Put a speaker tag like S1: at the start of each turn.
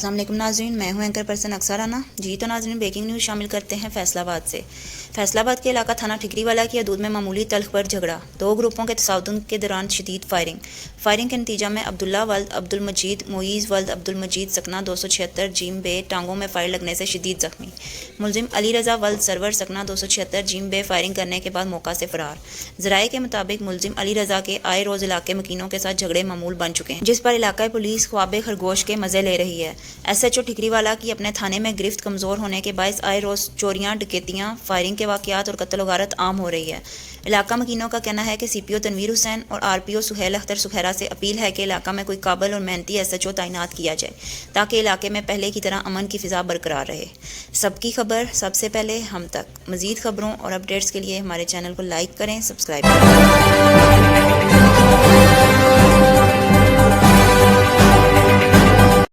S1: السلام علیکم ناظرین، میں ہوں اینکر پرسن اکثر رانا جی۔ تو ناظرین، بریکنگ نیوز شامل کرتے ہیں فیصل آباد سے۔ فیصل آباد کے علاقہ تھانہ ٹھکری والا کی حدود میں معمولی تلخ پر جھگڑا، دو گروپوں کے تصادم کے دوران شدید فائرنگ کے نتیجہ میں عبداللہ ولد عبد المجید، معیز ولد عبد المجید سکنہ 276 جیم بے ٹانگوں میں فائر لگنے سے شدید زخمی۔ ملزم علی رضا ولد سرور سکنہ 276 جیم بے فائرنگ کرنے کے بعد موقع سے فرار۔ ذرائع کے مطابق ملزم علی رضا کے آئے روز علاقے مکینوں کے ساتھ جھگڑے معمول بن چکے ہیں، جس پر علاقائی پولیس خواب خرگوش کے مزے لے رہی ہے۔ ایس ایچ او ٹھکری والا کی اپنے تھانے میں گرفت کمزور ہونے کے باعث آئے روز چوریاں، ڈکیتیاں، فائرنگ کے واقعات اور قتل و غارت عام ہو رہی ہے۔ علاقہ مکینوں کا کہنا ہے کہ سی پی او تنویر حسین اور آر پی او سہیل اختر سکھیرا سے اپیل ہے کہ علاقہ میں کوئی قابل اور محنتی ایس ایچ او تعینات کیا جائے تاکہ علاقے میں پہلے کی طرح امن کی فضا برقرار رہے۔ سب کی خبر سب سے پہلے ہم تک۔ مزید خبروں اور اپڈیٹس کے لیے ہمارے چینل کو لائک کریں، سبسکرائب کریں۔